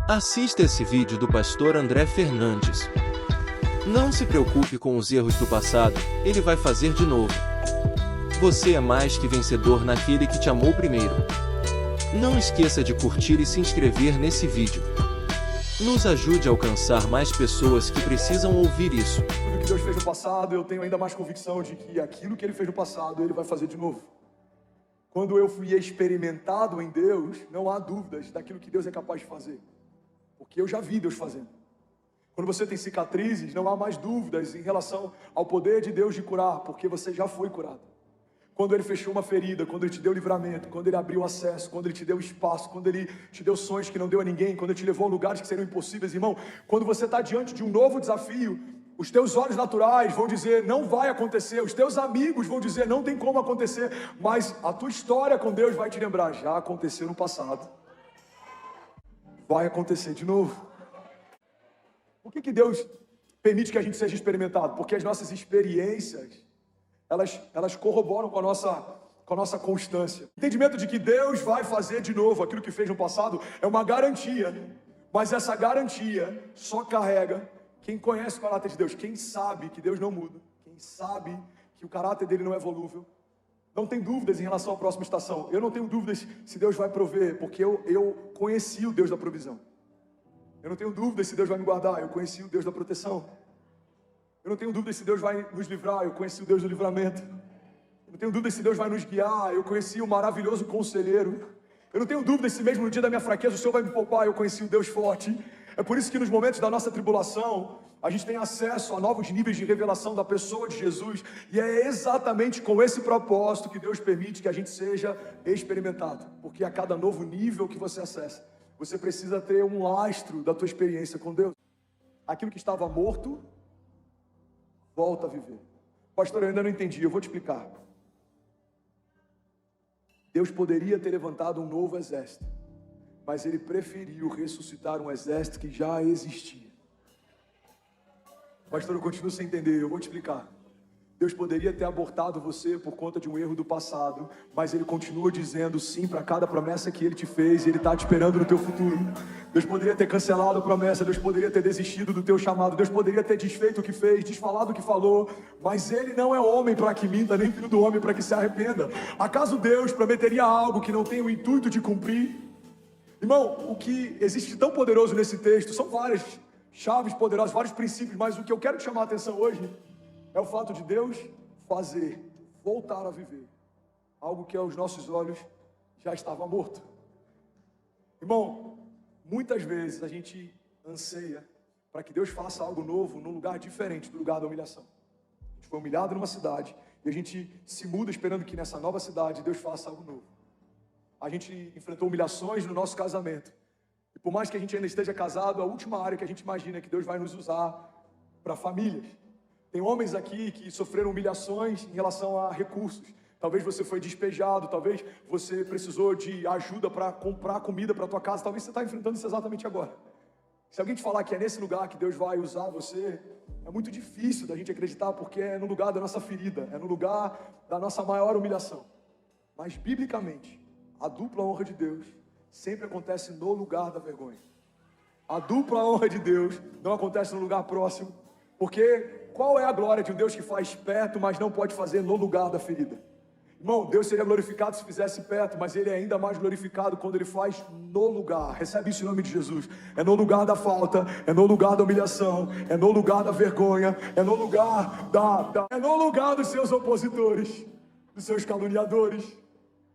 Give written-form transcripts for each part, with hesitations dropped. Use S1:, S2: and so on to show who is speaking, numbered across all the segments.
S1: Assista esse vídeo do pastor André Fernandes. Não se preocupe com os erros do passado, ele vai fazer de novo. Você é mais que vencedor naquele que te amou primeiro. Não esqueça de curtir e se inscrever nesse vídeo. Nos ajude a alcançar mais pessoas que precisam ouvir isso.
S2: Tudo que Deus fez no passado, eu tenho ainda mais convicção de que aquilo que Ele fez no passado, Ele vai fazer de novo. Quando eu fui experimentado em Deus, não há dúvidas daquilo que Deus é capaz de fazer. Porque eu já vi Deus fazendo. Quando você tem cicatrizes, não há mais dúvidas em relação ao poder de Deus de curar, porque você já foi curado. Quando Ele fechou uma ferida, quando Ele te deu livramento, quando Ele abriu acesso, quando Ele te deu espaço, quando Ele te deu sonhos que não deu a ninguém, quando Ele te levou a lugares que seriam impossíveis, irmão, quando você está diante de um novo desafio, os teus olhos naturais vão dizer, não vai acontecer, os teus amigos vão dizer, não tem como acontecer, mas a tua história com Deus vai te lembrar, já aconteceu no passado, vai acontecer de novo. Por que Deus permite que a gente seja experimentado? Porque as nossas experiências, elas corroboram com a nossa constância. O entendimento de que Deus vai fazer de novo aquilo que fez no passado é uma garantia, mas essa garantia só carrega quem conhece o caráter de Deus, quem sabe que Deus não muda, quem sabe que o caráter dele não é volúvel. Não tem dúvidas em relação à próxima estação. Eu não tenho dúvidas se Deus vai prover, porque eu conheci o Deus da provisão. Eu não tenho dúvidas se Deus vai me guardar, eu conheci o Deus da proteção. Eu não tenho dúvidas se Deus vai nos livrar, eu conheci o Deus do livramento. Eu não tenho dúvidas se Deus vai nos guiar, eu conheci o maravilhoso conselheiro. Eu não tenho dúvidas se mesmo no dia da minha fraqueza o Senhor vai me poupar, eu conheci o Deus forte. É por isso que nos momentos da nossa tribulação, a gente tem acesso a novos níveis de revelação da pessoa de Jesus. E é exatamente com esse propósito que Deus permite que a gente seja experimentado. Porque a cada novo nível que você acessa, você precisa ter um lastro da tua experiência com Deus. Aquilo que estava morto, volta a viver. Pastor, eu ainda não entendi, eu vou te explicar. Deus poderia ter levantado um novo exército, mas Ele preferiu ressuscitar um exército que já existia. Pastor, eu continuo sem entender, eu vou te explicar. Deus poderia ter abortado você por conta de um erro do passado, mas Ele continua dizendo sim para cada promessa que Ele te fez, e Ele está te esperando no teu futuro. Deus poderia ter cancelado a promessa, Deus poderia ter desistido do teu chamado, Deus poderia ter desfeito o que fez, desfalado o que falou, mas Ele não é homem para que minta, nem filho do homem para que se arrependa. Acaso Deus prometeria algo que não tem o intuito de cumprir? Irmão, o que existe tão poderoso nesse texto, são várias chaves poderosas, vários princípios, mas o que eu quero te chamar a atenção hoje é o fato de Deus fazer, voltar a viver, algo que aos nossos olhos já estava morto. Irmão, muitas vezes a gente anseia para que Deus faça algo novo num lugar diferente do lugar da humilhação. A gente foi humilhado numa cidade e a gente se muda esperando que nessa nova cidade Deus faça algo novo. A gente enfrentou humilhações no nosso casamento. E por mais que a gente ainda esteja casado, a última área que a gente imagina é que Deus vai nos usar para famílias. Tem homens aqui que sofreram humilhações em relação a recursos. Talvez você foi despejado, talvez você precisou de ajuda para comprar comida para a tua casa. Talvez você está enfrentando isso exatamente agora. Se alguém te falar que é nesse lugar que Deus vai usar você, é muito difícil da gente acreditar, porque é no lugar da nossa ferida, é no lugar da nossa maior humilhação. Mas, biblicamente, a dupla honra de Deus sempre acontece no lugar da vergonha. A dupla honra de Deus não acontece no lugar próximo, porque qual é a glória de um Deus que faz perto, mas não pode fazer no lugar da ferida? Irmão, Deus seria glorificado se fizesse perto, mas Ele é ainda mais glorificado quando Ele faz no lugar. Recebe isso em nome de Jesus. É no lugar da falta, é no lugar da humilhação, é no lugar da vergonha, é no lugar é no lugar dos seus opositores, dos seus caluniadores,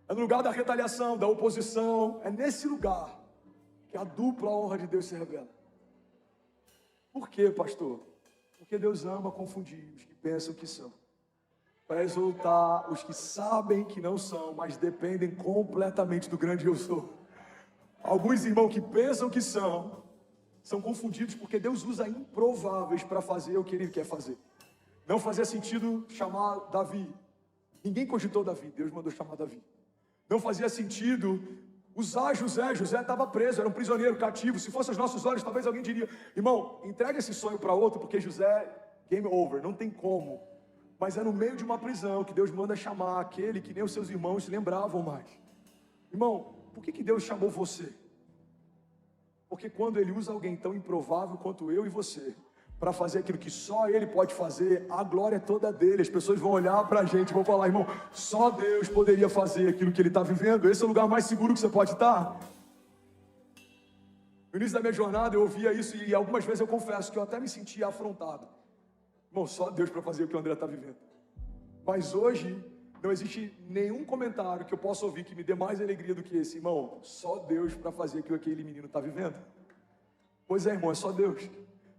S2: é no lugar da retaliação, da oposição. É nesse lugar que a dupla honra de Deus se revela. Por quê, pastor? Porque Deus ama confundir os que pensam que são, para exaltar os que sabem que não são, mas dependem completamente do grande eu sou. Alguns irmãos que pensam que são confundidos porque Deus usa improváveis para fazer o que Ele quer fazer. Não fazia sentido chamar Davi. Ninguém cogitou Davi, Deus mandou chamar Davi. Não fazia sentido usar José. José estava preso, era um prisioneiro cativo. Se fosse aos nossos olhos, talvez alguém diria: irmão, entrega esse sonho para outro, porque José, game over, não tem como. Mas é no meio de uma prisão que Deus manda chamar aquele que nem os seus irmãos se lembravam mais. Irmão, por que Deus chamou você? Porque quando ele usa alguém tão improvável quanto eu e você, para fazer aquilo que só ele pode fazer, a glória é toda dele. As pessoas vão olhar para a gente e vão falar, irmão, só Deus poderia fazer aquilo que ele está vivendo. Esse é o lugar mais seguro que você pode estar. No início da minha jornada eu ouvia isso e algumas vezes eu confesso que eu até me sentia afrontado. Irmão, só Deus para fazer o que o André está vivendo. Mas hoje não existe nenhum comentário que eu possa ouvir que me dê mais alegria do que esse. Irmão, só Deus para fazer aquilo que aquele menino está vivendo. Pois é, irmão, é só Deus.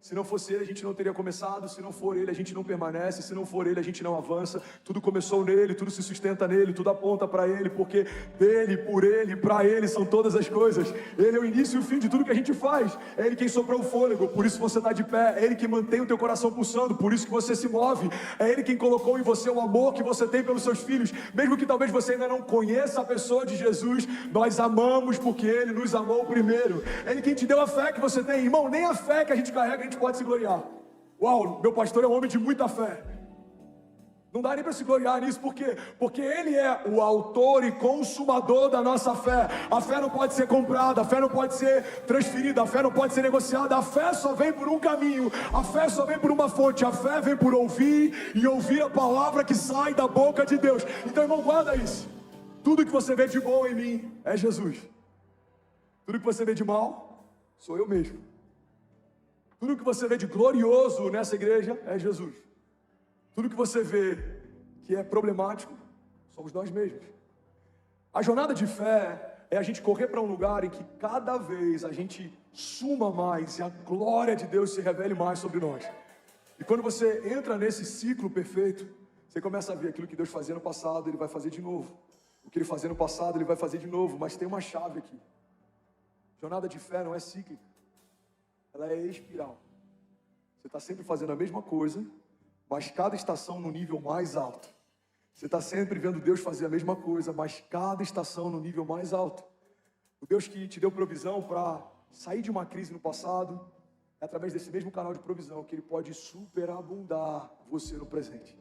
S2: Se não fosse ele, a gente não teria começado. Se não for ele, a gente não permanece. Se não for ele, a gente não avança. Tudo começou nele, tudo se sustenta nele, tudo aponta para ele, porque dele, por ele, para ele são todas as coisas. Ele é o início e o fim de tudo que a gente faz. É ele quem soprou o fôlego, por isso você está de pé. É ele quem mantém o teu coração pulsando, por isso que você se move. É ele quem colocou em você o amor que você tem pelos seus filhos. Mesmo que talvez você ainda não conheça a pessoa de Jesus, nós amamos porque ele nos amou primeiro. É ele quem te deu a fé que você tem. Irmão, nem a fé que a gente carrega, a gente pode se gloriar. Uau, meu pastor é um homem de muita fé. Não dá nem para se gloriar nisso, por quê? Porque ele é o autor e consumador da nossa fé. A fé não pode ser comprada, a fé não pode ser transferida, a fé não pode ser negociada. A fé só vem por um caminho, a fé só vem por uma fonte. A fé vem por ouvir e ouvir a palavra que sai da boca de Deus. Então, irmão, guarda isso. Tudo que você vê de bom em mim é Jesus. Tudo que você vê de mal, sou eu mesmo. Tudo que você vê de glorioso nessa igreja é Jesus. Tudo que você vê que é problemático, somos nós mesmos. A jornada de fé é a gente correr para um lugar em que cada vez a gente suma mais e a glória de Deus se revele mais sobre nós. E quando você entra nesse ciclo perfeito, você começa a ver aquilo que Deus fazia no passado, Ele vai fazer de novo. O que Ele fazia no passado, Ele vai fazer de novo. Mas tem uma chave aqui. Jornada de fé não é cíclica. Ela é espiral. Você está sempre fazendo a mesma coisa, mas cada estação no nível mais alto. Você está sempre vendo Deus fazer a mesma coisa, mas cada estação no nível mais alto. O Deus que te deu provisão para sair de uma crise no passado, é através desse mesmo canal de provisão que Ele pode superabundar você no presente.